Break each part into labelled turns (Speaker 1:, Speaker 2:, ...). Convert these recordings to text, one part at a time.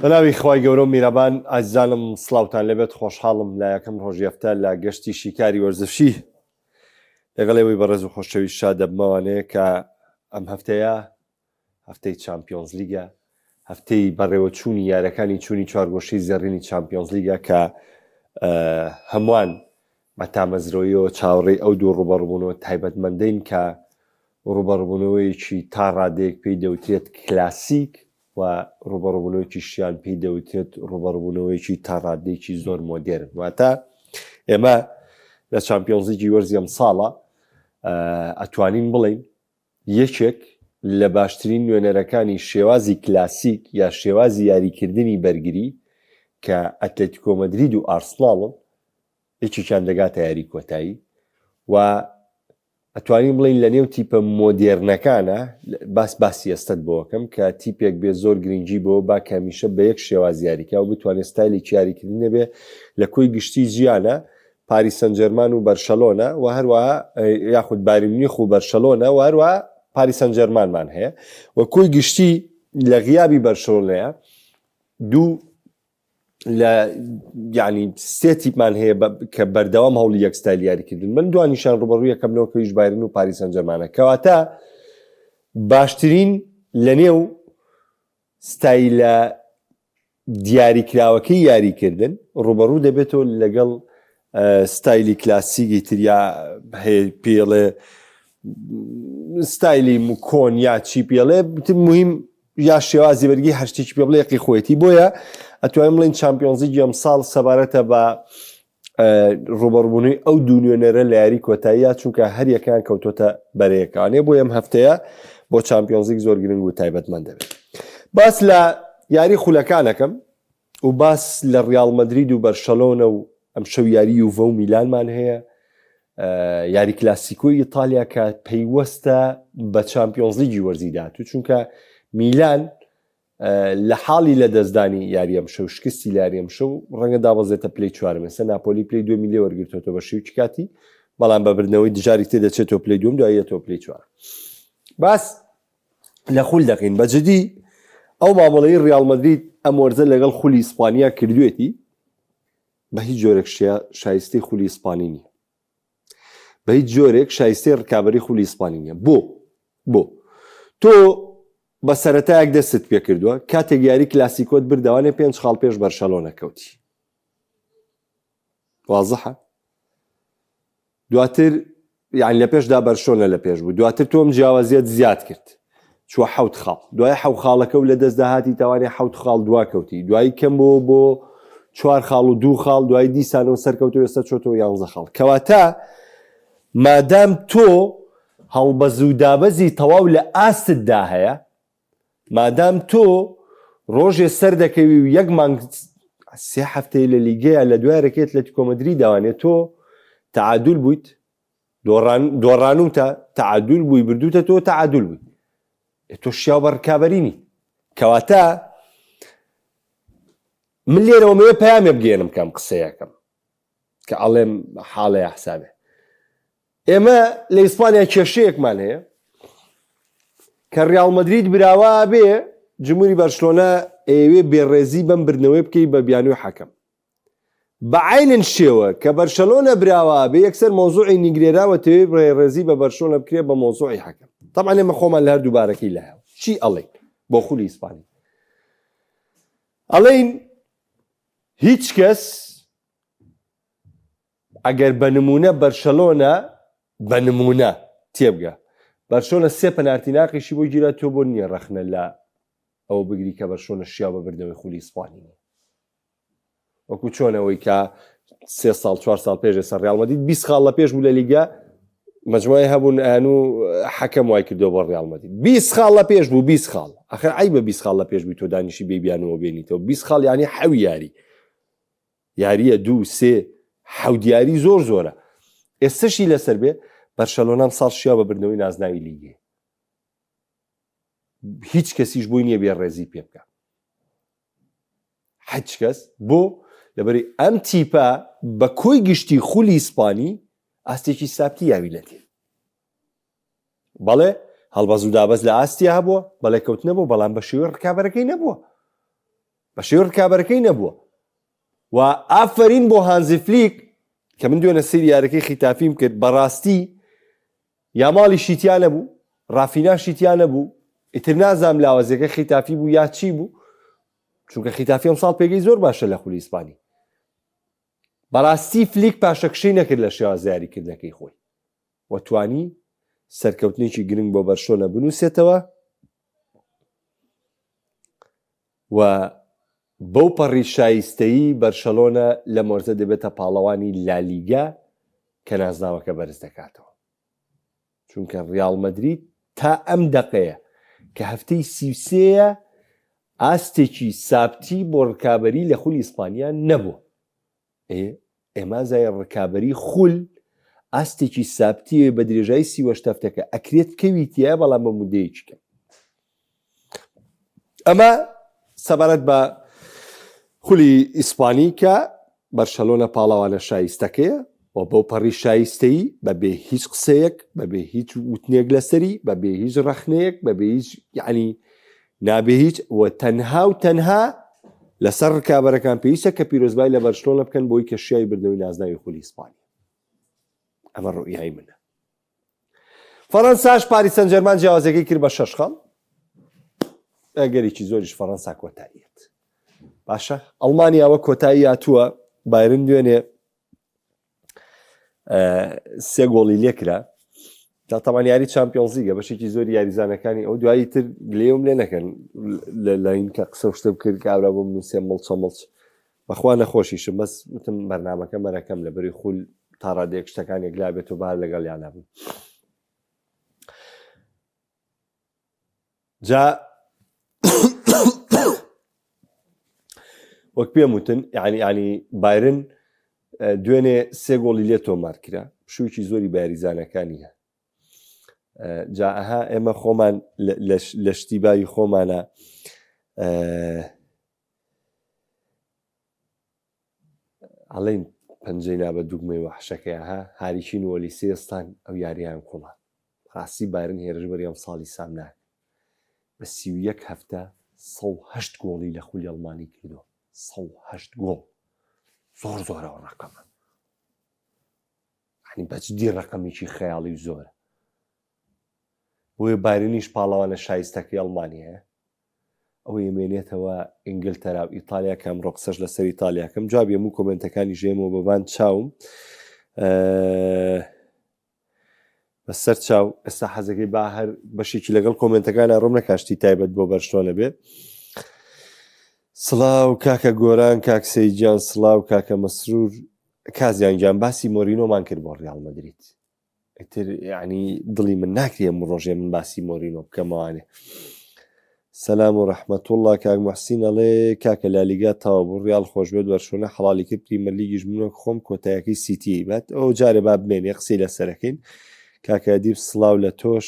Speaker 1: بەناوی خوای گەورە میرەبان ئازیزانم سڵاوتان لەبێت خۆشحاڵم لە یەکەم ڕۆژی هەفتە لە گەشتی شیکاری وەرزشی لەگەڵێەوەی بەڕێز و خۆشەویستە دەبمەوانەیە کە ئەم هەفتەیە هەفتەی چامپیۆنز لیگە هەفتەی بەڕێوەچوونی یارەکانی چوونی چوارگۆشەی زێڕینی چامپیۆنز لیگە کە هەمووان بەتامەزرۆیەوە چاوەڕێی ئەو دوو ڕوبەڕبوونەوە تایبەتمەندین کە ڕوبەڕبوونەوەیەکی تا ڕادەیەک پێی دەوترێت کلاسیک و ڕوبەڕبوونەوەیکی شیان پێی دەوترێت ڕوبەڕبوونەوەیکی تا ڕادەیەکی زۆر مۆدێرن واتە ئێمە لە چامپیۆنز لیگی وەرزی ئەم ساڵە ئەتوانین بڵین یەکێک لە باشترین نوێنەرەکانی شێوازی کلاسیک یا شێوازی یاریکردنی بەرگری کە ئەتلێتیکۆ مەدرید و ئارسناڵن یەکێکیان دەگاتە یاری کۆتایی و ئەتوانین بڵین لە نێو تیپە مۆدێرنەکانە باسی ئێستت بۆکەم کە تیپێک بێ زۆر گرنگی بۆ با کەمیشە بە یەک شێواز یاریکە و بتوانێت ستایلێکی یاریکردنە بێ لە کۆی گشتی ژیانە پاریس سەن ژەرمان و بەرشەلۆنە و هەروەها یاخود بایر مونیخ و بەرشەلۆنە و هەروەها پاریس سەن ژەرمانمان هەیە و کۆی گشتی لە غیابی بەرشەلۆنەیە دوو لە یعنی سێ تیپمان هەیە کە بەردەوام هەوڵی یەک ستایل یاریکردن من دوانیشان ڕوبەڕووی یەکەمنەوە کەویش بایرن و پاریس سەن ژەرمانە کەواتە باشترین لە نێو ستایلە دیاریکراوەکەی یاریکردن ڕوبەڕوو دەبێتەوە لەگەڵ ستایلی کلاسیکی تریا هەیە پێڵێ ستایلی کۆن یا چی پێڵێ مهم یا شێوازی بەرگی هەشتێکی پێ بڵێ یەقی خۆیەتی بۆیە ئەتوانین بڵین چامپیۆنز لیگی ئەم ساڵ سەبارەتە بە ڕوبەڕبوونی ئەو دوو نوێنەرە لە یاری کۆتاییە چونکە هەر یەکیان کەوتۆتە بەرەیەکانێ بۆ ئەم هەفتەیە بۆ چامپیۆنز لیگ زۆر گرنگ و تایبەتمەند دەبێت باس لە یاری خولەکانەکەم و باس لە ڕیال مەدرید و بەرشەلۆنە و ئەم شەو یاری یوڤە و میلانمان هەیە یاری کلاسیکۆی ئیتالیا کە پەیوەستە بە چامپیۆنز لیگی وەرزی داهاتوو چونکە میلان لە حاڵی لە دەستدانی یاری ئەم شەو شکستی لە یاری ئەم شەو ڕەنگە دابەزێتە پلەی چوارم ێستا ناپۆلی پلەی 2 میلیۆ وەرگرتوێتەوە بە شێوکی کاتی بەڵام بەبردنەوەی دژاری تێ دەچێتەوە پلەی دوم دوایەتەوە پلەی چوار باس لە خول دەقین بەجددی ئەو مامەڵەی ڕیال مەدرید ئەم وەرزە لەگەڵ خولی ئیسپانیا کردوێتی بە هیچ جۆرێک شایستەی خولی ئیسپانی نیە بە هیچ جۆرێک شایستەی ڕکابەری خولی ئیسپانی نیە بۆ تۆ بە سەرەتایەک دەست پێ کردووە کاتێک یاری کلاسیکۆت بردەوانێ 5 خاڵ پێش بەرشەلۆنە کەوتی وازەحە دواتر یعنی لە پێشدا بەرشۆنە لە پێش بوو دواتر تۆم جیاوازیت زیاد کرد چوە 7 خاڵ دوای 7 خاڵەکە و لە دەست داهاتی تاوانێ 7 خاڵ دوا کەوتی دوای کەم بۆ 4 خاڵ و 2 خاڵ دوای دیسانەوە سەرکەوتەوە ئێستا چۆتەوە 11 خاڵ کەواتە مادام تۆ هەڵبەز و دابەزی تەواو لە ئاستتدا هەیە مادام تۆ ڕۆژێ سەر دەکەوی و یەک مانگ سێ هەفتەی لە لیگەیە لە دوای ڕێکێت لە ئەتلێتیکۆ داوانێت تۆ تعادل بوویت دۆڕانوتە تعادل بووی بردووتە تۆ تعادل بووی تۆ شیاو بە ڕکابەرینی کەواتە من لێرەوەمەوە پەیامێ بگێنم کەم قسەیەکەم کە ئەڵێم حاڵەیە حسابێ ئێمە لە ئیسپانیا کێشەیەکمان هەیە کە ڕیال مەدرید براوە بێ جمهوری بەرشلۆنە ئێوێ بێڕێزی بەم بردنەوەی بکەی بە بیانوی حەکەم بە عینن شێوە کە بەرشەلۆنە براوە بێ یەکسەر مۆزوعی نیگرێراوە تەوێ بێڕێزی بە بەرشلۆنە بکرێ بە مۆزوعی حەکەم طبعا ئێمە خۆمان لە هەردوو بارەکەی لە هەیە چی ئەڵێن بۆ خولی ئیسپانی ئەڵێن هیچ کەس ئەگەر بە نمونە بەرشەلۆنە بە نمونە تێبگە بەرشۆنە سێ پەنارتی ناقیشی بۆ گیرە تۆ بۆ نییە ڕەخنە لە ئەوە بگری کە بەرشۆنە شیا بە بردنەوەی خولی ئیسپانی وەکو چۆنەوەی کە 3 ساڵ 4 ساڵ پێش ئێستا ڕیال مەدرید 20 خاڵ لە پێش بوو لە لیگە مەجموعی هەبوون ئەنو حەکەم وای کردەوە بۆ ڕیال مەدرید 20 خاڵ لە پێش بوو 20 خاڵ ئەخر ئای بە 20 خاڵ لە پێش بووی تۆ دانیشی بێبیانەوە بێنیتەوە 20 خاڵ یعنی حەوی یاریە 2 3 حەوت یاری زۆر زۆرە ئێستاشی لەسەر بێ بەرشەلۆنە ساڵ شیا بە بردنەوەی نازناوی لیگێ هیچ کەسیش بووی نییە بێڕێزی پێ بکە هیچ کەس بۆ لەبەری ئەم تیپە بە کۆی گشتی خولی ئیسپانی ئاستێکی سابتی یاوی لەتێ بەڵێ هەڵبەز و دابەز لە ئاستیا هەبووە بەڵێ کەوت نەبوو بەڵام بە شێوەی ڕکابەرەکەی نەبووە بە شێوەی ڕکابەرەکەی نەبووە و ئافرین بۆ هانزی فلیک کە من دوێنە سەیری یاریەکەی خیتافیم کرد بەڕاستی یا ماڵی شیتیان نەبوو ڕافینا شیتیان نەبوو ئیتر نازام لاوازەکە خیتافی بوو یا چی بوو چونکە خیتافی ئەم ساڵ پێگەی زۆر باشە لە خولی ئیسپانی بەڕاستی فلیک پاشەکشەی نەکرد لە شێوازە یاریکردنەکەی خۆی و توانی سەرکەوتنێکی گرنگ بۆ بەرشۆنە بنووسێتەوە و بەو پەڕی شایستەیی بەرشەلۆنە لە مۆرزە دەبێتە پاڵەوانی لالیگا کە نازناوەکە بەرز دەکاتەوە چونکە ڕیال مەدرید تا ئەم دەقەیە کە هەفتەی 33ە ئاستێکی سابتی بۆ ڕکابەری لە خولی ئیسپانیا نەبوو ئێمە زای ڕکابەری خول ئاستێکی سابتیە بە درێژایی 38 هەفتەکە ئەکرێت کەویتیە بەڵام بە مودەیەکیکە ئەمە سەبارەت بە خولی ئیسپانی کە بەرشەلۆنە پاڵەوانە شایستەکەیە و بۆ پەڕی شایستەی بەبێ هیچ قسەیەک بەبێ هیچ وتنێک لەسەری بەبێ هیچ ڕەخنەیەک بەبێ هیچ یعنی نابێ هیچ و تەنها و تەنها لەسەر ڕکابەرەکان پێویستە کە پیرۆزبای لە بەرشلۆنە بکەن بۆی کەشیای بردنەوەی نازناوی خولی ئیسپانی ئەمە ڕوئیای منە فەڕەنساش پاریس سەن ژەرمان جیاوازەکەی کرد بە 6 خەڵ ئەگەرێکی زۆریش فەڕەنسا کۆتاییەت باشە ئەڵمانیاوە کۆتایی هاتووە بایرن دوێنێ 3 گۆڵی لێکرا تامان یاری چامپیۆنز لیگە بەشێکی زۆری یاریزانەکانی ئەو دوایی تر گلێم لێ نەکەن لە اینکە قسە شتە بکرد کە ئاورا بۆ منووسێ مڵچ بەخوا نەخۆشیشم بەس وتم بەرنامەکە مەرەکەم لە بەری خول تا ڕادێک شتەکانێک لا بێت و بار لەگەڵ یانە بوو جا وەک پێم وتن یعنی بایرن دوێنێ 3 گۆڵی لێ تۆمار کرا پشوویکی زۆری بە یاریزانەکانیە جا ئەها ئێمە خۆمان لە شتیبایی خۆمانە ئەڵێن پەنجەی نابە دوگمەی وەحشەکەی ئەها هاریچین و ئۆلیسێستان ئەو یاریان کوڵان ڕاستی بایرن هێرشبەری ئەم ساڵی سام ناکە بە 31 هەفتە 108 گۆڵی لە خولی ئەڵمانی کردو 108 گۆڵ زۆر زۆرەوە ڕقەمە ینی بەجددی ڕقەمێکی خەیاڵی زۆرە بۆیە بایرنیش پاڵەوانە شایستەکەی ئەڵمانیە ئەوە ئێمێنێتەوە ئینگلتەرا و ئیتالیا کەم ڕۆقسەش لەسەر ئیتالیاکەم جواب هەموو کۆمنتەکانی ژێمەوە بەبان چاوم بەسەر چاو ئێستا حەزەکەی با هەر بەشێکی لەگەڵ کۆمنتەکانە ڕۆم نەکاشتی تایبەت بۆ بەرشلۆنە بێ سڵاو کاکە گۆران کاکسەیجان سڵاو کاکە مەسرور کازیانجان باسی مۆرینۆمان کرد بۆ ڕیال مەدرید ئیتر یعنی دڵی من ناکرێ ڕۆژێ من باسی مۆرینۆ بکەمەوانێ سەلام و ڕەحمەت الله کاک موحسین ئەڵێ کاکە لالیگا تاوە بوو ڕیال خۆش بێت بەرشلۆنە حەڵالی کرد پریمەر لیگیش منۆ خۆم کۆتاییەکەی سیتی بات ئەو جارێ با بمێنێ قسەی لەسەرەکەین کاکە دیب سڵاو لە تۆش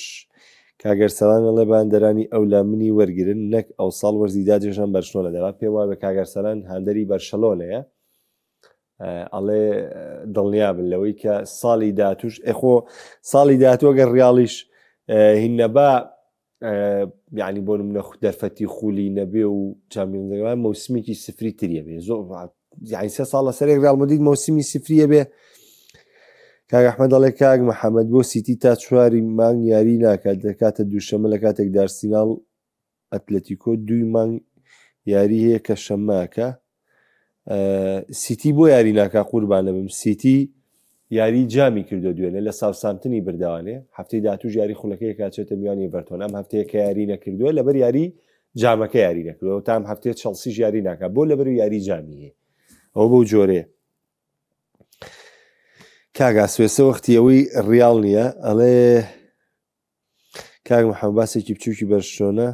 Speaker 1: کاگەرسەلان ئەڵێ باندەرانی ئەو لا منی وەرگرن نەک ئەو ساڵ وەرزیدا جێژان بەرشلۆنە دەبات پێم وایە بە کاگەرسەلان هەندەری بەرشەلۆنەیە ئەڵێ دڵنیا بن لەوەی کە ساڵی داهاتووش ئەخۆ ساڵی داهاتوو ئەگەر ڕیاڵیش هینەبا یعنی بۆ نمونە دەرفەتی خولی نەبێ و چامپیۆنزەکان مەوسمیکی سفری تریە بێ زۆر یعنی 3 ساڵ لەسەرێک ڕیال مەدرید مەوسمی سفریە بێ کاک ئەحمەد دەڵێ کاک محەممەد بۆ سیتی تا 4 مانگ یاری ناکات دەکاتە دووشەمە لە کاتێک دارسیناڵ ئەتلەتیکۆ 2 مانگ یاری هەیە کە شەماکە سیتی بۆ یاری ناکا قوربانە بم سیتی یاری جامی کردو دوێنێ لە ساوسامتنی برداوانێ هەفتەی داهاتووش یاری خولەکەی کاچێتە میوانی ئێڤەرتۆن ئەم هەفتەیە کە یاری نەکردووە لەبەر یاری جامەکە یاری نەکردووە تا ئەم هەفتەیە چەڵسیش یاری ناکات بۆ لەبەر یاری جامی هەیە ئەوە بەو جۆرەیە کاگا سوێسە وەختی ئەوەی ڕیاڵ نییە ئەڵێ کاک محەممەد باسێکی بچووکی بەرشلۆنە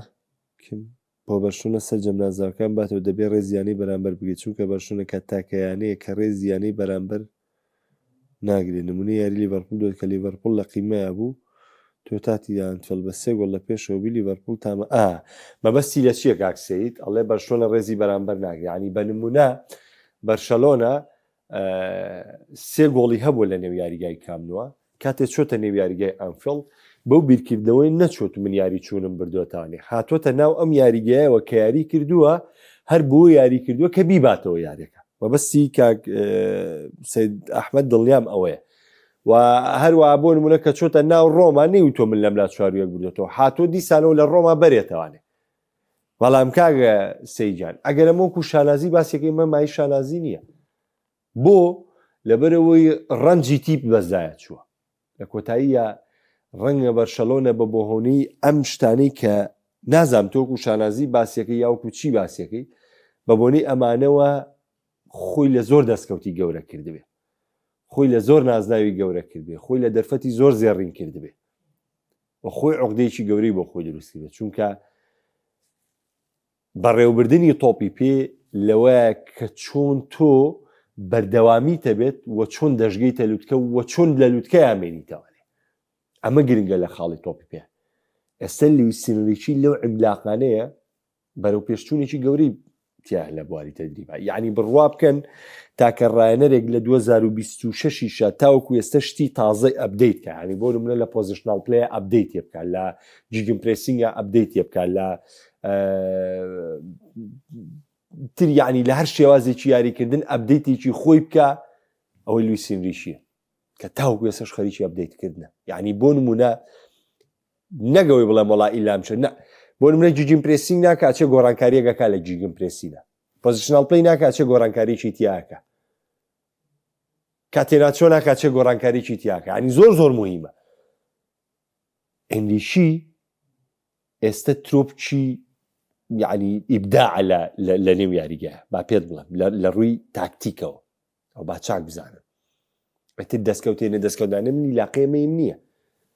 Speaker 1: بۆ بەرشلۆنە سەرجەم نازاوەکان باتەوە دەبێت ڕێزیانەی بەرامبەر بگرێت چونکە بەرشلۆنە کە تاکەیانەیە کە ڕێزیانەی بەرامبەر ناگرێت نمونەی یاری لیڤەرپوڵ دۆت کە لیڤەرپوڵ لە قیمەیە بوو تۆ تاتیدان فەل بە 3 گۆڵ لە پێشەوەبی لیڤەرپوڵ تامە مەبەستی لە چییە کاکسەیت ئەڵێ بەرشلۆنە ڕێزی بەرامبەر ناگرێت ینی بە نمونە بەرشەلۆنە 3 گۆڵی هەبوو لە نێو یاریگای کامنووە کاتێک چۆتە نێو یاریگای ئەنفیڵد بەو بیرکردنەوەی نەچۆت من یاری چوونم بردووەتانێ هاتوۆتە ناو ئەم یاریگایەوە کە یاری کردووە هەر بۆ یاری کردووە کە بیباتەوە یاریەکە مەبەستی کاک سید ئەحمەد دڵنیام ئەوەیە و هەروە بۆ نمونە کە چۆتە ناو ڕۆما نەیوتۆ من لەم لا چوارویەک بردێتەوە هاتۆ دیسانەوە لە ڕۆما بەرێتەوانێ بەڵام کاگە سەیجان ئەگەر ئەمەوەکو شانازی باسیەکەی مای شانازی نییە بۆ لەبەرەوەی ڕەنجی تیپ بەزایە چووە لە کۆتاییە ڕەنگە بەرشەلۆنە بە بۆهۆنی ئەم شتانەی کە نازام تۆکو شانازی باسیەکەی یاوەکو چی باسیەکەی بە بۆنەی ئەمانەوە خۆی لە زۆر دەستکەوتی گەورە کردبێ خۆی لە زۆر نازناوی گەورە کردبێ خۆی لە دەرفەتی زۆر زێڕین کردبێ و خۆی عقدەیەکی گەورەی بۆ خۆی دروستی بێت چونکە بەڕێوەبردننی تۆپی پێ لەوەیە کە چۆن تۆ بەردەوامی تەبێت و چۆن دەژگەی تەلووتکە و چۆن لە لووتکە یامێنیتەوەێ ئەمە گرنگە لە خاڵی تۆپی پێ ئێستا لیویسینریچی لەو عیملاقانەیە بەرەو پێشچوونێکی گەورەی تیا لە بواری تەدریبا یعنی بڕوا بکەن تاکە ڕایەنەرێک لە 2026 تاوەکو ئێستا شتی تازای ئەبدەیت کە ینی بۆ نمونە لە پۆزیشنال پلەیە ئەبدەیت بکە لە جیگن پرسینگە ئەبدەیت بکە لە تر یعنی لە هەر شێوازێکی یاریکردن ئەبدەیتێکی خۆی بکە ئەوەی لویسینریشیە کە تاوەکو ئێستاش خەریکی ئەبدەیتکردنە یعنی بۆ نمونە نەگەوەی بڵێم وڵا ئیلامشە نه بۆ نمونە جیگن پرسینگ ناکە چێ گۆڕانکاریەکە لە جیگن پرسینە پۆزیشنال پلەی ناکە چێ گۆڕانکاریی تیاکە کاتێناچۆ ناکە چێ گۆڕانکاریی تیاکە ینی زۆر زۆر مهمە ئەندیشی ئێستا ترۆپچی یعنی ئیبداع لە نێو یاریگە با پێت بڵێم لە ڕووی تاکتیکەوە ئەو با چاک بزانن ئەتر دەستکەوتێنە دەستکەوتدانە منی لاقەیەمەیم نییە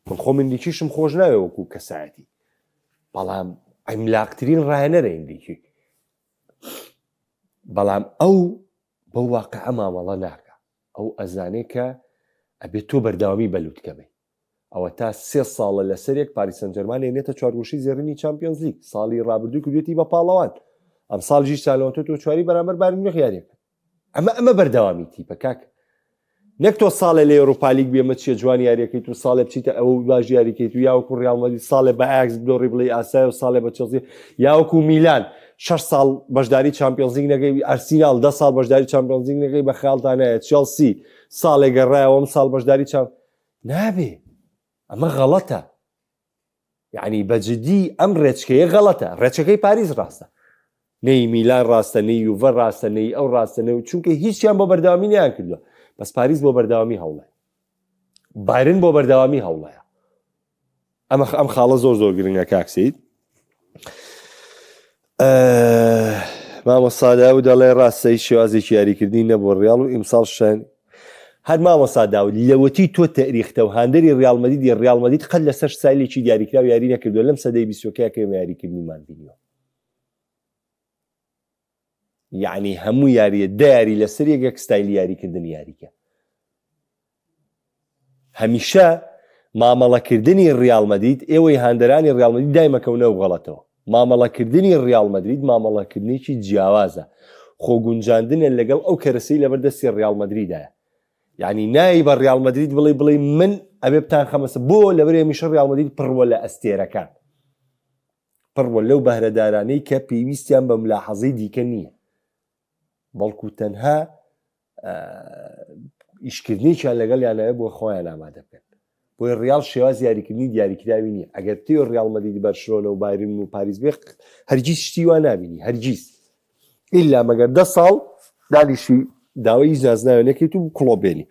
Speaker 1: من خۆ مندێکیشم خۆش ناوێ وەکو کەسایەتی بەڵام ئەیملاقترین ڕایەنەرە ئیندێکی بەڵام ئەو بە واقعە مامەڵە ناکە ئەو ئەزانێ کە ئەبێت تۆ بەرداوامی بەلووتکەبێ ئەوە تا 3 ساڵە لەسەرێک پاریس سەن ژەرمان هێنێتە چوارگۆشی زێڕینی چامپیۆنز لیگ ساڵی ڕابردوو کردوێتی بە پاڵەوان ئەم ساڵژی سالەوە تۆ چواری بەرامبەر بایر مونیخ یاریەکە ئەمە بەرداوامی تیپە کاک نەک تۆ ساڵێ لە ئەوروپا لیگ بێمە چیە جوان یاریەکەیت و ساڵێ بچیتە ئەوە باش یاریکەیت و یاوەکو ڕیال مەدرید ساڵێ بە ئاکس بدۆڕی بڵێ ئاسای و ساڵێ بە چێلسی یاوەکو میلان 6 ساڵ بەشداری چامپیۆنز لیگ نەکەی ئارسینال 10 ساڵ بەشداری چامپیۆنز لیگ نەکەی بە خەیاڵتانەیە چێلسی ساڵێک گەڕایەوە ئەم ساڵ بەشداری نابێ ئەمە غەڵەتە یعنی بەجددی ئەم ڕێچکەیە غەڵەتە ڕێچەکەی پاریس ڕاستە نەی میلان ڕاستە نەی یوڤە ڕاستە نەی ئەو ڕاستە نەی چونکە هیچیان بۆ بەرداوامی نیان کردووە بەس پاریس بۆ بەرداوامی هەوڵێ بایرن بۆ بەرداوامی هەوڵەیە ئەم خاڵە زۆر زۆر گرنگە کاکسید مامۆستا داود دەڵێ ڕاستەی شێوازێکی یاریکردنی نەبوو ڕیاڵ و ئیمساڵ شەن هەر مامۆستا داود لەوەتی تۆ تەریختە و هاندەری ڕیاڵ مەدریدی ڕیاڵ مەدرید قەت لەسەر سایلێکی دیاریکرا و یاری نەکردووە لەم سەدەی 20کە یاریکردنیمان بینیوە یعنی هەموو یاریە دایاری لەسەر یەک ستایلی یاریکردنی یاریکە هەمیشە مامەڵەکردنی ڕیاڵ مەدرید ئێوەی هاندەرانی ڕیاڵ مەدرید دایمەکەونەوە غەڵەتەوە مامەڵەکردنی ڕیاڵ مەدرید مامەڵەکردنێکی جیاوازە خۆگونجاندنە لەگەڵ ئەو کەرەسەی لەبەردەستی ڕیاڵ مەدریدایە یعنی نایی بە ڕیاڵ مەدرید بڵێ من ئەبێ بتان خەمەسە بۆ لەبەر هەمیشە ڕیاڵ مەدرید پڕوە لە ئەستێرەکان پڕوە لەو بەهرەدارانەی کە پێویستیان بە ملاحەزەی دیکە نییە بەڵکو تەنها ئیشکردنییان لەگەڵ یانایە بۆ خۆیان ئامادە بکەن بۆی ڕیاڵ شێواز یاریکردنی دیاریکراوی نییە ئەگەر تێ ڕیاڵ مەدریدی بەرشلۆنە و بایرن و پاریس بێ هەرگیز شتی وان نابینی هەرگیز ئیلا مەگەر 10 ساڵ دانیشی داوای ئیجازناوێ نەکەیت و کڵۆبێنی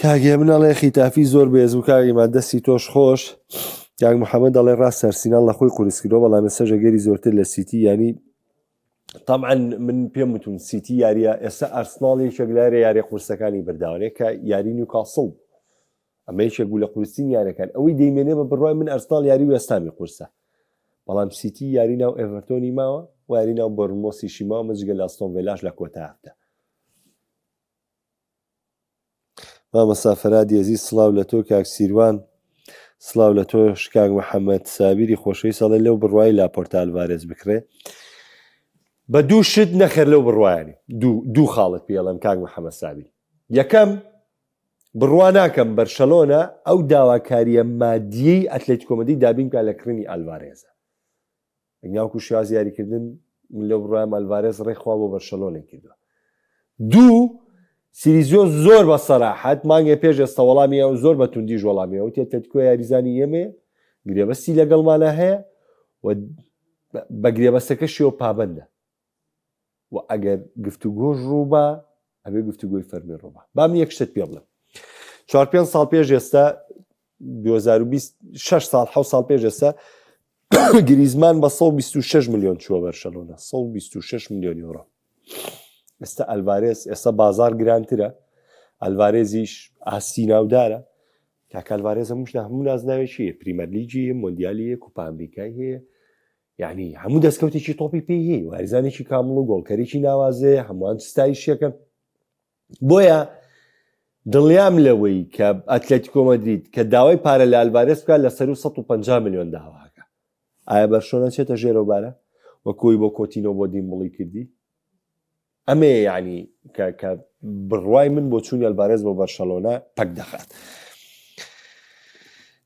Speaker 1: کاگێ منەڵێ خیتافی زۆر بێز و کاگی مادەستی تۆش خۆش کاگ محەممەد دەڵێ ڕاست ئەرسینال لە خۆی قورسکرۆ بەڵام ئێستا ژەگەری زۆرتر لە سیتی ینی طبعا من پێم وتون سیتی یاریە ئێستا ئەرسناڵی شەگلارە یاری قورسەکانی بەرداوانەیە کە یاری نیوکاسڵ ئەمە یەکێک بوو لە قورسین یاریەکان ئەوەی دەیمێنێ بە بڕای من ئەرسناڵ یاری و ئێستامی قورسە بەڵام سیتی یاری ناو ئێڤەرتۆنی ماوە و یاری ناو بەرمۆسیشی ماوە مەجگە لە ئەستۆن ڤیلاش لە کۆتا هەفتە مامەستا فەرادی عەزیز سڵاو لە تۆ کاک سیروان سڵاو لە تۆ کاک محەممەد سابیری خۆشەوی ساڵێ لەو بڕوای لاپۆرتا ئالڤارێز بکرێ بە دوو شت نەخێر لەو بڕوایانی دوو خاڵت پێڵم کاک محەممەد سابی یەکەم بڕوا ناکەم بەرشەلۆنە ئەو داواکاریە مادیەی ئەتلێتیکۆ مەدرید دابین بکات لە کڕینی ئالڤارێزە ناوکو شیاز یاریکردن لەو ڕۆیان ئەلڤارێز ڕێخوا بۆ بەرشەلۆنە کردووە. دوو سیریزیۆ زۆر بە سەراحەت مانگێ پێش ئێستا وەڵامی ئەو زۆر بە توندیش وەڵامی ئەو ئەتلێتیکۆ یاریزانی ئێمێ گرێبەستی لەگەڵمانە هەیە و بە گرێبەستەکەشیەوە پابەندە و ئەگەر گفتوگۆش ڕووبە ئەبێ گفتوگۆی فەرمی ڕووبە. با من یەک شتت پێ بڵێم 4-5 ساڵ پێش ئێستا 2026 ساڵ 7 ساڵ پێش ئێستا گریزمان بە 126 ملیۆن چووە بەرشەلۆنە 126 ملیۆن یۆرۆ. ئێستا ئەلڤارێز ئێستا بازار گرانترە ئەلڤارێزیش ئاسی ناودارە کاکە ئەلڤارێز هەموو نازناوێکی هەیە پریمەر لیگی مۆندیالی هەیە کوپا ئەمریکای هەیە یعنی هەموو دەستکەوتێکی تۆپی پێی هەیە و هەریزانێکی کامڵ و گۆڵکەرێکی ناوازەیە هەمووان ستایشیەکەن. بۆیە دڵیام لەوەی کە ئەتلێتیکۆ مەدرید کە داوای پارە لە ئەلڤارێز بکات لەسەر 150 ملیۆن داواکە ئایا بەرشۆنە چێتە ژێرەوبارە وە کۆی بۆ کۆتینۆ بۆ دیمبڵی کردی ئەمێ یعنی کە بڕوای من بۆ چوونی ئەلڤارێز بۆ بەرشەلۆنە پەک دەخات.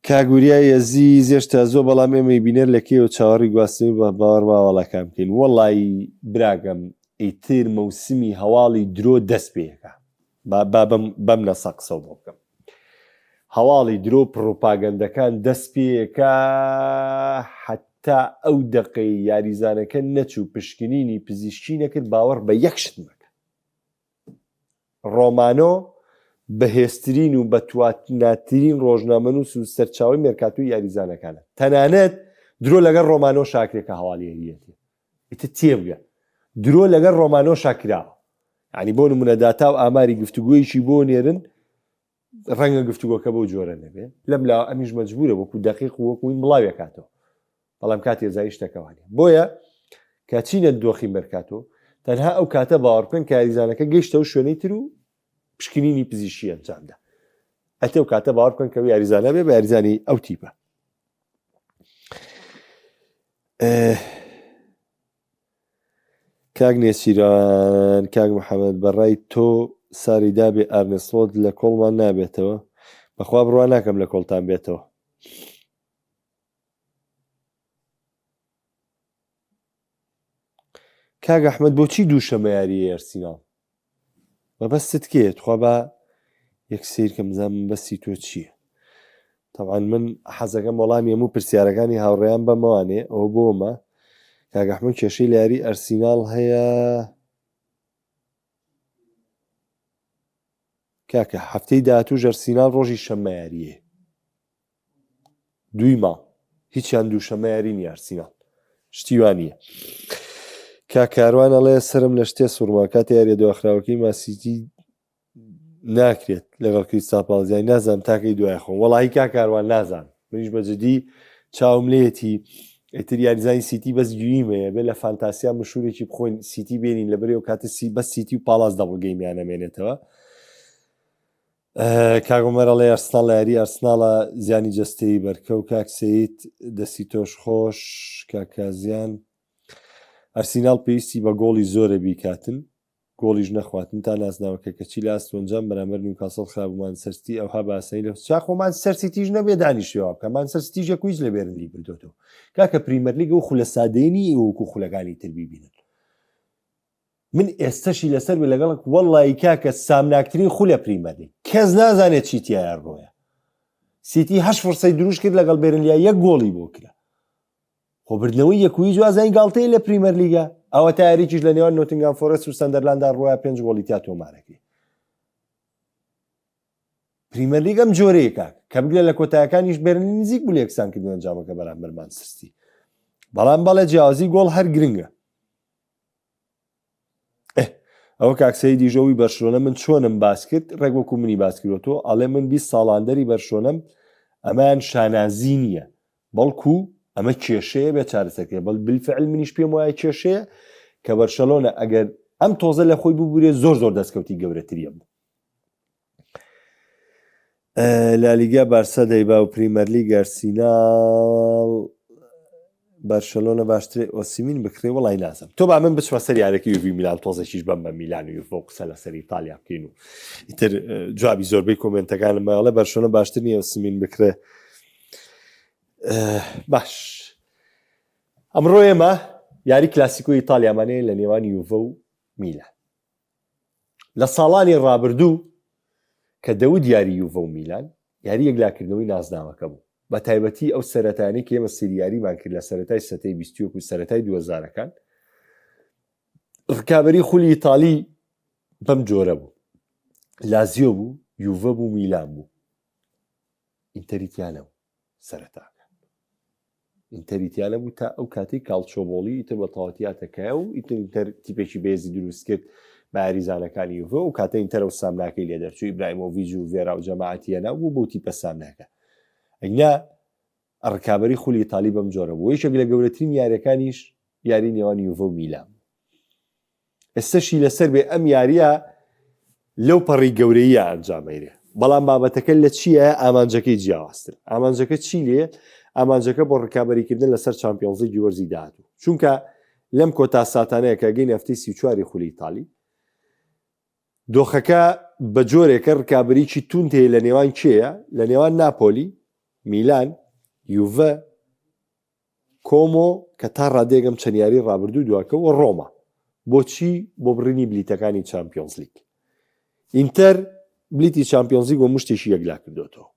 Speaker 1: کاگوریای ئەزیز هێشتا زۆر بەڵام ئێمەی بینەر لەکەی و چاوەڕی گواستنی بە باوەڕ باوەڵەکان بکەین. وەڵی براگەم ئیتر مەوسمی هەواڵی درۆ دەست پێیەکە بەم نەسە قسە بۆ بکەم. هەواڵی درۆ پڕۆپاگەندەکان دەست پێیەکە حتا ئەو دەقەی یاریزانەکە نەچوو پشکنینی پزیشکی نەکرد باوەڕ بە یەک شت مەکە. ڕۆمانۆ بەهێزترین و بەتواتناترین ڕۆژنامەنووس و سەرچاوی مێرکاتوی یاریزانەکانە. تەنانەت درۆ لەگەڵ ڕۆمانۆ شاکرێکە هەواڵیەریەتی ئیتر تێبگە درۆ لەگەڵ ڕۆمانۆ شاکراوە. ینی بۆ نمونە داتا و ئاماری گفتوگۆیشی بۆ نێرن ڕەنگە گفتوگۆکە بۆ جۆرە نەبێ لەم لا ئەمیش مەجبورە وەکو دەقیق و وەکوین بڵاوێکاتەوە بەڵام کاتی ێزایی شتەکەوانێ. بۆیە کاچینە دۆخی مێرکاتۆ تەنها ئەو کاتە باوەڕ بکەن کە یاریزانەکە گەیشتە و شوێنەی تر و پشکنینی پزیشکی ئەنجامدا ئەتێ و کاتە باوەڕ بکەن کە یاریزانە بێ بە یاریزانی ئەو تیپە. کاک نێچیران کاک محەممەد بەڕای تۆ ساریدا بێ ئارنسڵۆت لە کۆڵمان نابێتەوە بەخوا بڕوا ناکەم لە کۆڵتان بێتەوە. کاک ئەحمەد بۆچی دووشەمە یاریە ئەرسیناڵ بەبەستت کێت خوا بە یەک سیر کە بزانم بەستی تۆ چییە. طبعا من حەزەکەم وەڵامی هەموو پرسیارەکانی هاوڕێیان بەمەوانێ ئەوە بۆمە. کاک ئەحمەد کێشەی لە یاری ئەرسیناڵ هەیە کاکە هەفتەی داهاتوو ئەرسیناڵ ڕۆژی شەممە یاریە دوی ماڵ هیچیان دووشەمە یاری نیە ئەرسیناڵ شتیوانیە. کاکاروان ئەڵێ سرم لە شتێ سوورما کاتی یاریە دواخراوەکەی ماسیتی ناکرێت لەگەڵ کریستال پاڵزیانی نازانم تاکەی دوای خۆم وەڵی کاکاروان نازان منیش بەجددی چاوم لێتی ئیتر یاریزانی سیتی بەس گویمەیە بێ لە فانتاسیا مشهورێکی بخۆین سیتی بێنین لەبەرێ و کاتە بەس سیتی و پاڵاز دەبڵگەیمیانەمێنێتەوە. کاگۆمەرەڵێ ئەرسناڵ لە یاری ئەرسناڵە زیانی جەستەی بەرکە و کاکسەیت دەستی تۆش خۆش کاکازیان ئەرسیناڵ پێویستی بە گۆڵی زۆرە بیکاتن گۆڵیش نەخواتن تا نازناوەکە کەچی لە ئەستۆنجام بەرامبەر نیوکاسڵ خرابمان سەرستی ئەوها باسەی لە چاخۆمان سەرسیتیش نەبێ دانیشتەوە بکەمان سەرسیتیش یەکویش لە بێرنلی بردوێتەوە کاکە پریمەر لیگ و خولە سادەیەنی وەکو خولەکانی تر بیبینن. من ئێستاشی لەسەر بێ لەگەڵک وەڵی کاکە سامناکترین خولە پریمەر لیگ کەس نازانێت چیتیایە ڕۆیە سیتی 8 فرسەی دروست کرد لەگەڵ بێرنلیا یەک گۆڵی بۆ کرا خۆبردنەوەی یەکوی جوازای گاڵتەی لە پریمەر لیگە ئەوە تا یاریکیش لە نێوان نۆتینگهام فۆرەست و سەندەرلاندا ڕۆیە 5 گۆڵی تا تۆمارەکەی. پریمەر لیگ ئەم جۆرەیە کە بگرێت لە کۆتایەکانیش بێرنلی نزیک بوو لە یەکسان کردن ئەنجامەکە بەرامبەر مانچستەر بەڵام بەڵێ جیاوازی گۆڵ هەر گرنگە. ئەوە کاکسەی دیژەوی بەرشلۆنە من چۆنم باس کرد ڕێک وەکو منی باس کردوەوە ئەڵێ من 20 ساڵاندەری بەرشلۆنەم ئەمان شانازی نییە بەڵکو ئەمە کێشەیە بێ چارەسەرکرێ بەڵ بالفعل منیش پێم وایە کێشەیە کە بەرشەلۆنە ئەگەر ئەم تۆزە لە خۆی ببورێ زۆر دەستکەوتی گەورەتریە بوو. لالیگا بارسا دەیبا و پریمەر لیگ ئەرسیناڵ بەرشەلۆنە باشترێ ئۆسیمین بکرێ وەڵی نازم تۆ با من بچمە سەر یارەکە یوڤی میلان تۆزێکیش بەم بە میلان و یوڤ قسە لە سەر ئیتالیا بکەین و ئیتر جوابی زۆربەی کۆمنتەکانم ماڵێ بەرشلۆنە باشتر نیە ئۆسیمین بکرێ. باش ئەمڕۆ ئێمە یاری کلاسیکۆی ئیتالیامانەیە لە نێوان یوڤە و میلان. لە ساڵانی ڕابردوو کە دەود یاری یوڤە و میلان یاری یەکلاکردنەوەی نازناوەکە بوو، بە تایبەتی ئەو سەرەتانەی کە ئێمە سریاریمان کرد لە سەرەتای سەتەی 20 و سەرەتای 2000ەکان. ڕکابەری خولی ئیتالی بەم جۆرە بوو: لازیۆ بوو، یوڤە بوو، میلان بوو. ئینتەریتیانە بوو سەرەتاکە، ئینتەریتیانە بوو تا ئەو کاتەی کاڵچۆبۆڵی ئیتر بە تەواوەتیاتەکە و ئیتر تیپێکی بێزی دروست کرد بە یاریزانەکانی یوڤە و کاتە ئینتەرە و سامناکەی لێ دەرچوو ئیبراهیمۆڤیچ و ڤێرا و جەماعەتیەنە بوو بۆ تیپە سامناکە. ئەگنا ڕکابەری خولی ئیتالی بەم جۆرە بوو. یەکێک لە گەورەترین یاریەکانیش یاری نێوان یوڤە و میلان. ئێستاشی لەسەر بێ ئەم یاریە لەو پەڕی گەورەیە ئەنجامەیرێ، بەڵام بابەتەکە لە چییە؟ ئامانجەکەی جیاوازتر. ئامانجەکە چی لێ؟ ئامانجەکە بۆ ڕکابەریکردن لەسەر چامپیۆنزی وەرزی داهاتوو. چونکە لەم کۆتا ساتانەیە کە گەینە هەفتەی 34 خولی ئیتالی، دۆخەکە بە جۆرێکە ڕکابەریکی توند هەیە لە نێوان کێیە؟ لە نێوان ناپۆلی، میلان، یوڤە، کۆمۆ کە تا ڕادێگەم چەند یاری ڕابردوو دواکەوە ڕۆما. بۆچی؟ بۆ بڕینی بلیتەکانی چامپیۆنز لیگ. ئینتەر بلیتی چامپیۆنز لیگ بۆ مشتێکی یەکلا کردوتەوە.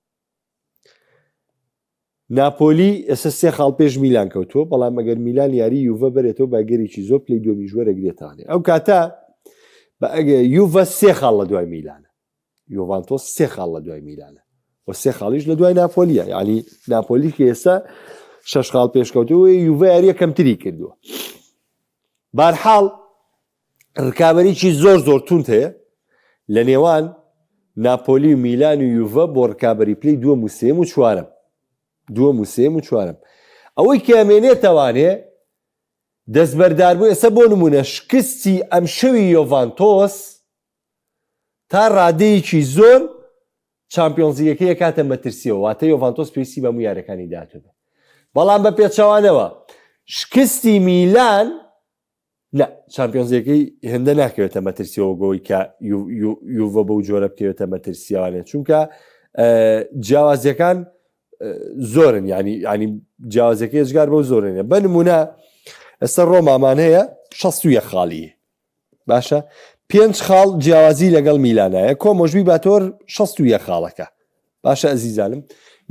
Speaker 1: ناپۆلی ئێستا 3 خاڵ پێش میلان کەوتووە، بەڵام ئەگەر میلان یاری یوڤە بەرێتەوە باگەرێکی زۆر پلەی دووەمی ژوەرەگرێتوانێ. ئەو کاتە یوڤە 3 خاڵ لە دوای میلانە، یوڤانتۆس 3 خاڵ لە دوای میلانە و 3 خاڵیش لە دوای ناپۆلیە. یعنی ناپۆلی کە ئێستا 6 خاڵ پێشکەوتووە، یوڤە یاری یەکەمتری کردووە. بەرحاڵ ڕکابەریکی زۆر توند هەیە لە نێوان ناپۆلی و میلان و یوڤە بۆ ڕکابەری پلەی دووەم و سێم و چوارەم. ئەوەی کە ئەمێنێتەوانێ دەستبەردار بوو. ئێستا بۆ نمونە شکستی ئەم شەوی یۆڤانتۆس تا ڕادەیەکی زۆر چامپیۆنزیەکەی کاتە مەترسیەوە، واتە یۆڤانتۆس پێویستی بە هەموو یارەکانی داهاتووە. بەڵام بە پێچەوانەوە شکستی میلان لا چامپیۆنزیەکەی هێندە ناکەوێتە مەترسیەوە گۆی کە یوڤە بەو جۆرە بکەوێتە مەترسیەوانێ، چونکە جیاوازیەکان زۆرن، ینی جیاوازەکەی ێژگار بەو زۆرنە. بە نمونە ئێستا ڕۆمامان هەیە 61 خاڵی، باشە 5 خاڵ جیاوازی لەگەڵ میلانایە، کۆمۆژبی باتۆر 61 خاڵەکە. باشە ئەزیزانم،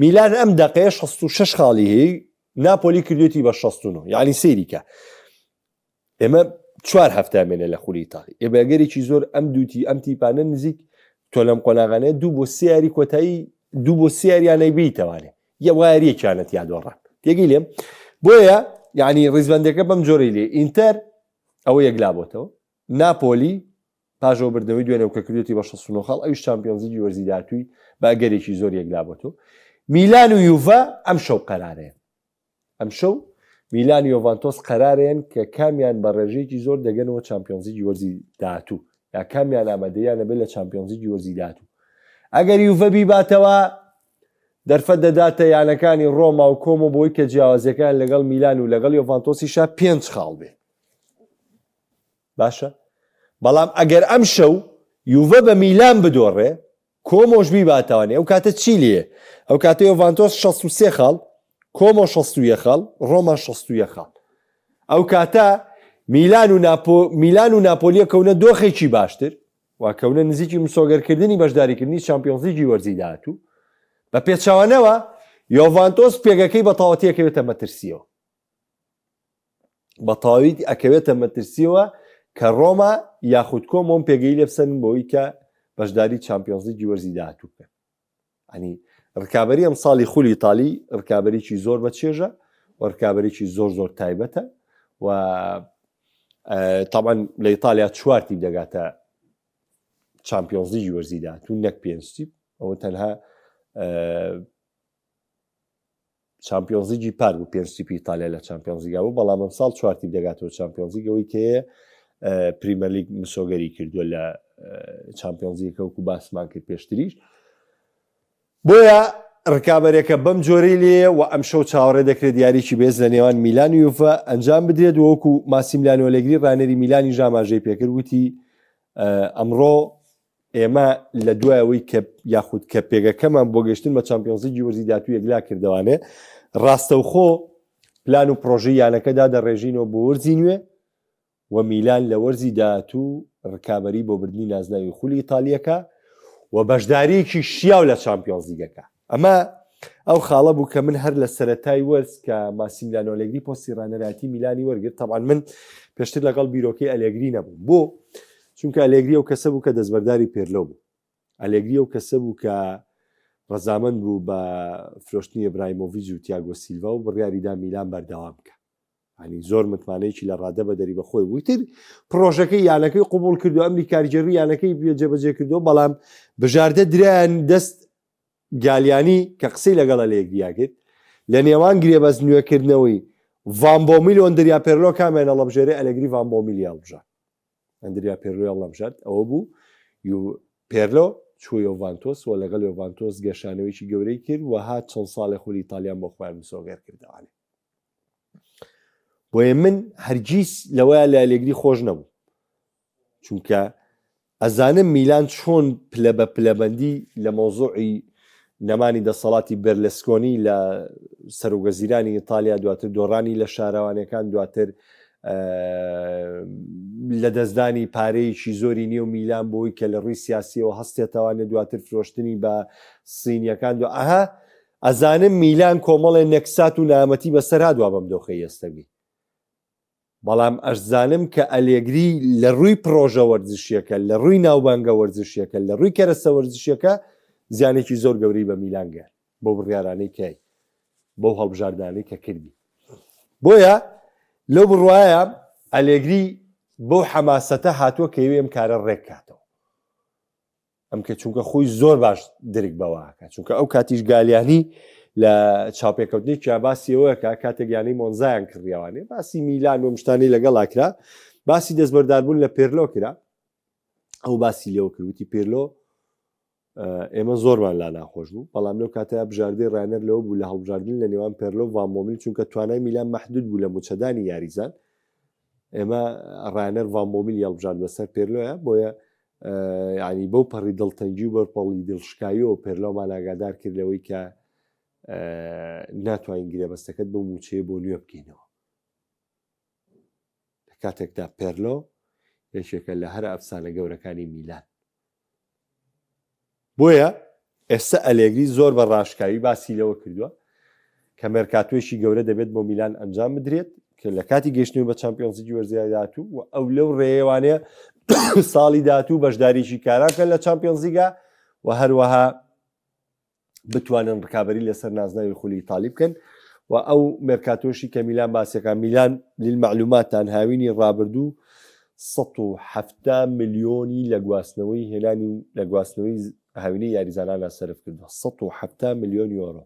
Speaker 1: میلان ئەم دەقەیە 66 خاڵی هەیە، ناپۆلی کردوێتی بە 69، یعنی سەیریکە. ئێمە 4 هەفتامێنە لە خولی ئیتالی. ئێبەگەرێکی زۆر ئەم دووتی ئەم تیپانە نزیک تۆ لەم قۆناغانەیە 2 بۆ 3 یاری کۆتایی 2 بۆ 3 یاریانەی بیتەوانێ یە وایەریەکیانەت یادۆڕان تێگەی لێم. بۆیە یعنی ڕیزبەندەکە بەم جۆرەی لێ ئینتەر ئەوە یەکلابۆتەوە، ناپۆلی پاژەوە بردنەوەی دوێنێ کە کردوێتی بە 69 خاڵ ئەویش چامپیۆنزی وەرزی داهاتووی باگەرێکی زۆر یەکلابۆتەوە. میلان و یوڤە ئەم شەو قەرارەیە، ئەم شەو میلان و یۆڤانتۆس قەرارێن کە کامیان بە ڕێژەیەکی زۆر دەگەنەوە چامپیۆنزی وەرزی داهاتوو، یا کامیان ئامادەیانە بێت لە چامپیۆنزی وەرزی داهاتوو. ئەگەر یوڤە بیباتەوە دەرفەت دەداتە یانەکانی ڕۆما و کۆمۆ بۆی کە جیاوازیەکان لەگەڵ میلان و لەگەڵ یۆڤانتۆسیشا 5 خاڵ بێ. باشە، بەڵام ئەگەر ئەم شەو یوڤە بە میلان بدۆڕێ، کۆمۆش بیباتەوانێ، ئەو کاتە چی لێ؟ ئەو کاتە یۆڤانتۆس 63 خاڵ، کۆمۆ 61 خاڵ، ڕۆما 61 خاڵ. ئەو کاتە میلان و ناپۆلیە کەونە دۆخێکی باشتر، واکەونە نزیکی مسۆگەرکردنی بەشداریکردنی چامپیۆنزی وەرزی داهاتوو. بە پێچەوانەوە یۆڤانتۆس پێگەکەی بە تەواوەتی ئەکەوێتە مەترسیەوە، بە تەواوی ئەکەوێتە مەترسیەوە کە ڕۆما یاخود کۆمۆم پێگەی لێ بسەن بۆی کە بەشداری چامپیۆنزی وەرزی داهاتوو بکەن. ئەنی ڕکابەری ئەم ساڵی خولی ئیتالی ڕکابەریکی زۆر بەچێژە و ڕکابەریکی زۆر تایبەتە و طبعاً لە ئیتالیا 4 تیپ دەگاتە چامپیۆنزی وەرزی داهاتوو، نەک 5 تیپ. ئەوە تەنها چامپیۆنزیی پار بوو 5 تیپی ئیتالیا لە چامپیۆنزیگا بوو، بەڵام ئەم ساڵ 4 تیپ دەگاتەوە چامپیۆنزیگەوەی کە پریمەر لیگ مسۆگەری کردووە لە چامپیۆنزیەکە وەکو باسمان کرد پێشتریش. بۆیە ڕکابەرێکە بەم جۆرەی لێ و ئەم شەو چاوەڕێ دەکرێت یاریکی بێز لە نێوان میلان و یوڤە ئەنجام بدرێت. وەکو ماسیمیلیانۆ ئەلێگری ڕانەری میلانی ژاماژەی پێکرد، وتی ئەمڕۆ ئێمە لە دوایەوەی کە یاخود کە پێگەکەمان بۆ گەشتن بە چامپیۆنزی وەرزی داهاتوو یەکلا کردوانێ، ڕاستەوخۆ پلان و پرۆژەی یانەکەدا دەڕێژینەوە بۆ وەرزی نوێ و میلان لە وەرزی داهاتوو ڕکابەری بۆ بردننی نازناوی خولی ئیتالیەکە و بەشداریەکی شیاو لە چامپیۆنز لیگەکە. ئەمە ئەو خاڵە بوو کە من هەر لە سەرەتای وەرز کە ماسیمیلانۆ ئەلێگری پۆستی ڕانەراتی میلانی وەرگرت. تەبعاً من پێشتر لەگەڵ بیرۆکەی ئەلێگری نەبووم، بۆ چونکە ئەلێگری ئەو کەسە بوو کە دەستبەرداری پێرلۆ بوو. ئەلێگری ئەو کەسە بوو کە ڕەزامەند بوو بە فرۆشتنی ئیبراهیمۆڤیچ و تیاگۆ سیلڤا و بڕیاریدا میلان بەردەوام بکە. ینی زۆر متمانەیەکی لە ڕادە بە دەری بەخۆی بووی تر پرۆژەکەی یانەکەی قوبوڵ کردو، ئەمری کاریگەری یانەکەی جێبەجێ کردو، بەڵام بژاردە درایان دەست گالیانی کە قسەی لەگەڵ ئەلێگریا کرد لە نێوان گرێبەست نوێکردنەوەی ڤامبۆمیل و ئەندریا پێرلۆ کامیان هەڵەبژێرێ ئەلێگری ڤامبۆمیلی هەڵبژارد، ئەندریا پێرلۆ هەڵەبژارد. ئەوە بوو پێرلۆ چوە یۆڤانتۆس و لەگەڵ یۆڤانتۆس گەشانەوەیکی گەورەی کرد و هات چەند ساڵی خولی ئیتالیان بۆ خۆیان مسۆگەر کردەوانێ. بۆیە من هەرگیز لەوەیە لە ئەلێگری خۆش نەبوو، چونکە ئەزانم میلان چۆن پلە بە پلەبەندی لە مۆزوعی نەمانی دەسەڵاتی بەرلسکۆنی لە سەرۆگەزیرانی ئیتالیا، دواتر دۆڕانی لە شارەوانەکان، دواتر لە دەستدانی پارەیەکی زۆری نییە و میلان بۆی کە لە ڕووی سیاسیەوە هەستێتەوانێت، دواتر فرۆشتنی بە سینیەکان ئەزانم میلان کۆمەڵێ نەکسات و نامەتی بەسەر هادووە بەم دۆخەی ئێستەوی. بەڵام ئەشزانم کە ئەلێگری لە ڕووی پرۆژە وەرزشیەکە، لە ڕووی ناوبانگە وەرزشیەکە، لە ڕووی کەرەسە وەرزشیەکە زیانێکی زۆر گەورەی بە میلان گەیاند بۆ بڕیارانەی کەی بۆ هەڵبژاردانەی کە کردی. بۆیە لەو بڕواایە ئەلێگری بۆ حەماسەتە هاتووە کە ئەم کارە ڕێککاتەوە، ئەم کە چونکە خۆی زۆر باش درک بەوەکە، چونکە ئەو کاتیش گالیانی لە چاوپێکەوتنی کیا باسیەوەکە کاتێک یانەی مۆنزایان کڕیاوانێ، باسی میلان و مشتانی لەگەڵاکرا، باسی دەستبەرداربوون لە پێرلۆ کرا. ئەو باسی لێوە کردوتی پێرلۆ ئێمە زۆرمان لا ناخۆش بوو، بەڵام لەو کاتەیە بژاردەی ڕانەر لەوە بوو لە هەڵبژاردن لە نێوان پێرلۆ و ڤامبۆمیل، چونکە توانای میلان مەحدود بوو لە موچەدانی یاریزان. ئێمە ڕانەر ڤامبۆمیل هەڵبژارد بەسەر پێرلۆیە، بۆیە ینی بەو پەڕی دڵتەنگی و بەرپەڵی دڵشکاییەوە پێرلۆمان ئاگادار کرد لەوەی کە ناتوانین گرێبەستەکەت بە موچەیە بۆ نوێ بکەینەوە. لە کاتێکدا پێرلۆ یەکێکە لە هەر ئەفسانە گەورەکانی میلان. بۆیە ئێستا ئەلێگری زۆر بە ڕاشکاوی باسی لەوە کردووە کە مێرکاتۆیەکی گەورە دەبێت بۆ میلان ئەنجام بدرێت کە لە کاتی گەیشتنەوە بە چامپیۆنز لیگی وەرزی داهاتوو و ئەو لەو ڕێوانەیە ساڵی داهاتوو بەشداریی کاراکەن لە چامپیۆنز لیگا و هەروەها بتوانن ڕکابەری لەسەر نازناوی خولی ئیتالی بکەن. و ئەو مێرکاتۆشی کە میلان باسیەکان، میلان للمەعلوماتان هاوینی ڕابردوو 170 ملیۆنی لە گواستنەوەی هێنانی و لە گواستنەوەی هاوینی یاریزانانە سەرف کردووە، 170 ملیۆن یۆرۆ.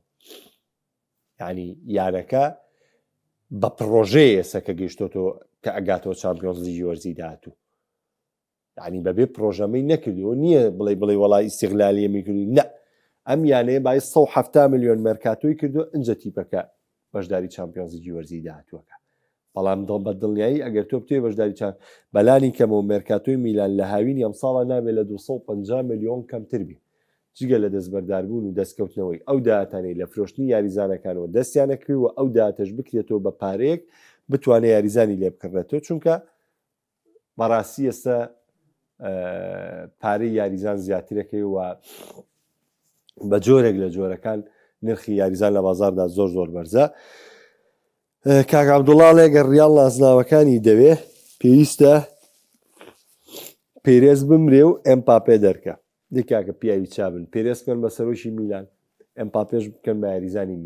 Speaker 1: یعنی یانەکە بە پرۆژەیە ئێستا کە گەیشتۆتەوە کە ئەگاتەوە چامپیۆنز لیگی وەرزی داهاتوو، یعنی بەبێ پرۆژەمەی نەکردووە، نییە بڵێ وەڵای ئیستیغلالیەمی کردووی، نە، ئەم یانەیە بای 170 ملیۆن مێرکاتۆی کردووە ئەنجە تیپەکە بەشداری چامپیۆنز لیگی وەرزی داهاتووەکە. بەڵام دڵ بە دڵنیایی ئەگەر تۆ بتوێ بەشداری بەلانی کەمەوە مێرکاتۆی میلان لە هاوینی ئەم ساڵە نابێت لە 250 ملیۆن کەمتر بێ، جگە لە دەستبەرداربوون و دەستکەوتنەوەی ئەو داهاتانەی لە فرۆشتنی یاریزانەکانەوە دەستیانە کرد و ئەو داهاتەش بکرێتەوە بە پارەیەک بتوانێت یاریزانی لێ بکڕێتەوە، چونکە بەڕاستی ئێستا پارەی یاریزان زیاترەکەی و بە جۆرێک لە جۆرەکان نرخی یاریزان لە بازاردا زۆر زۆر بەرزە. کاک عەبدوڵڵا ئەگەر ڕیاڵ نازناوەکانی دەوێ پێویستە پێرێز بمرێ و ئەمپاپێ دەرکە. دکاکە پیاوی چابن پێرێز بکەن بە سەرۆشی میلان، ئەمپاپێش بکەن بە یاریزانی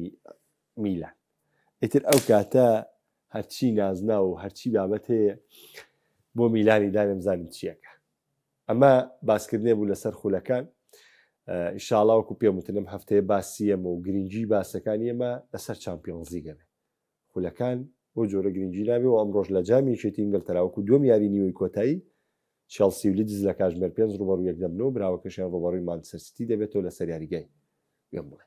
Speaker 1: میلان. ئیتر ئەو کاتە هەرچی نازنا و هەرچی بابەت هەیە بۆ میلانی دانێمزانین چیەکە. ئەمە باسکردنێ بوو لەسەر خولەکان. ئینشاڵڵا وەکو پێم وتنم هەفتەیە باسی ئەمە و گرنگی باسەکانی ئێمە لەسەر چامپیۆنز لیگە بێ. خولەکان بۆ جۆرە گرنگی نابێ و ئەمڕۆژ لە جامیەکێتی ئینگلتەرا وەکو دووەم یاری نیوەی کۆتایی چێلسی و لیدز لە کاتژمێر 5 ڕوبەڕوو 1 دەبنەوە، براوەکەشیان ڕوبەڕووی مانچستەر سیتی دەبێتەوە لەسەر یاریگای. پێم بڵێ